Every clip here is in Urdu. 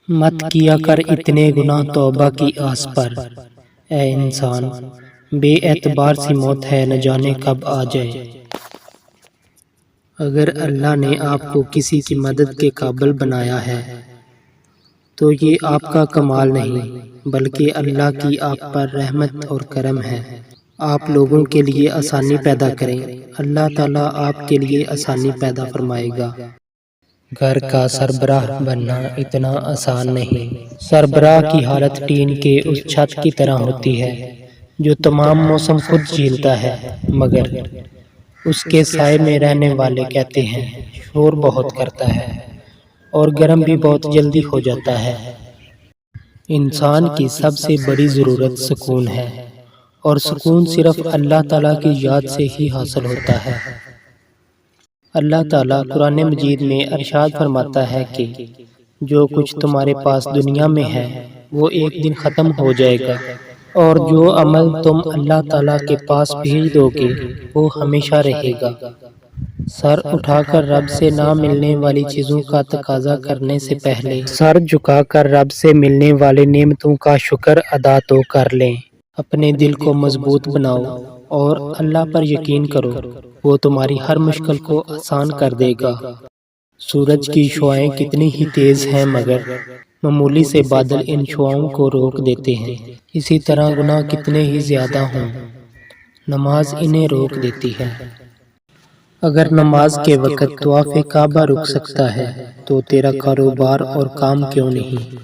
مت کیا کر اتنے گناہ توبہ کی آس پر، اے انسان بے اعتبار سی موت ہے نہ جانے کب آ جائے۔ اگر اللہ نے آپ کو کسی کی مدد کے قابل بنایا ہے تو یہ آپ کا کمال نہیں بلکہ اللہ کی آپ پر رحمت اور کرم ہے۔ آپ لوگوں کے لیے آسانی پیدا کریں، اللہ تعالیٰ آپ کے لیے آسانی پیدا فرمائے گا۔ گھر کا سربراہ بننا اتنا آسان نہیں۔ سربراہ کی حالت ٹین کے اس چھت کی طرح ہوتی ہے جو تمام موسم خود جھیلتا ہے، مگر اس کے سائے میں رہنے والے کہتے ہیں شور بہت کرتا ہے اور گرم بھی بہت جلدی ہو جاتا ہے۔ انسان کی سب سے بڑی ضرورت سکون ہے، اور سکون صرف اللہ تعالیٰ کی یاد سے ہی حاصل ہوتا ہے۔ اللہ تعالیٰ قرآن مجید میں ارشاد فرماتا ہے کہ جو کچھ تمہارے پاس دنیا میں ہے وہ ایک دن ختم ہو جائے گا، اور جو عمل تم اللہ تعالیٰ کے پاس بھیج دو گے وہ ہمیشہ رہے گا۔ سر اٹھا کر رب سے نہ ملنے والی چیزوں کا تقاضا کرنے سے پہلے سر جھکا کر رب سے ملنے والے نعمتوں کا شکر ادا تو کر لیں۔ اپنے دل کو مضبوط بناؤ اور اللہ پر یقین کرو، وہ تمہاری ہر مشکل کو آسان کر دے گا۔ سورج کی شعاعیں کتنی ہی تیز ہیں مگر معمولی سے بادل ان شعاعوں کو روک دیتے ہیں۔ اسی طرح گناہ کتنے ہی زیادہ ہوں، نماز انہیں روک دیتی ہے۔ اگر نماز کے وقت طواف کعبہ رک سکتا ہے تو تیرا کاروبار اور کام کیوں نہیں؟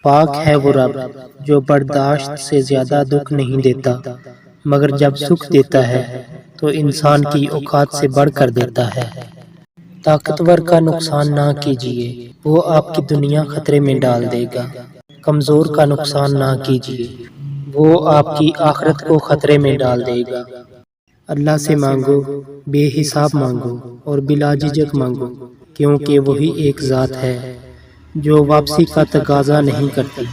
پاک ہے وہ رب جو برداشت سے زیادہ دکھ نہیں دیتا، مگر جب سکھ دیتا ہے تو انسان کی اوقات سے بڑھ کر دیتا ہے۔ طاقتور کا نقصان نہ کیجیے، وہ آپ کی دنیا خطرے میں ڈال دے گا۔ کمزور کا نقصان نہ کیجیے، وہ آپ کی آخرت کو خطرے میں ڈال دے گا۔ اللہ سے مانگو، بے حساب مانگو اور بلا جھجک مانگو، کیونکہ وہی ایک ذات ہے جو واپسی کا تقاضا نہیں کرتی۔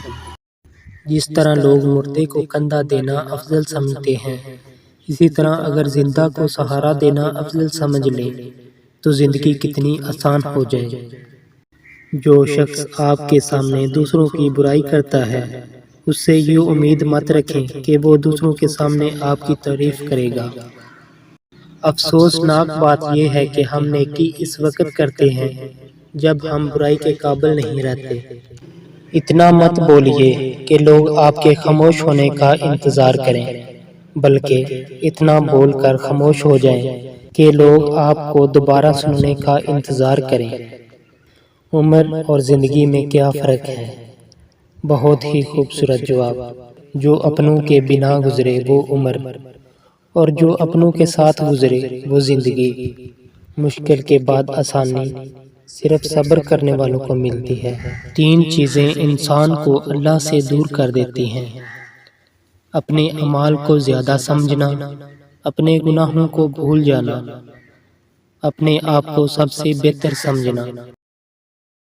جس طرح لوگ مردے کو کندھا دینا افضل سمجھتے ہیں، اسی طرح اگر زندہ کو سہارا دینا افضل سمجھ لیں تو زندگی کتنی آسان ہو جائے۔ جو شخص آپ کے سامنے دوسروں کی برائی کرتا ہے اس سے یہ امید مت رکھیں کہ وہ دوسروں کے سامنے آپ کی تعریف کرے گا۔ افسوسناک بات یہ ہے کہ ہم نیکی اس وقت کرتے ہیں جب ہم برائی کے قابل نہیں رہتے۔ اتنا مت بولیے کہ لوگ آپ کے خاموش ہونے کا انتظار کریں، بلکہ اتنا بول کر خاموش ہو جائیں کہ لوگ آپ کو دوبارہ سننے کا انتظار کریں۔ عمر اور زندگی میں کیا فرق ہے؟ بہت ہی خوبصورت جواب۔ جو اپنوں کے بنا گزرے وہ عمر، اور جو اپنوں کے ساتھ گزرے وہ زندگی۔ مشکل کے بعد آسانی صرف صبر کرنے والوں کو ملتی ہے۔ تین چیزیں انسان کو اللہ سے دور کر دیتی ہیں: اپنے اعمال کو زیادہ سمجھنا، اپنے گناہوں کو بھول جانا، اپنے آپ کو سب سے بہتر سمجھنا۔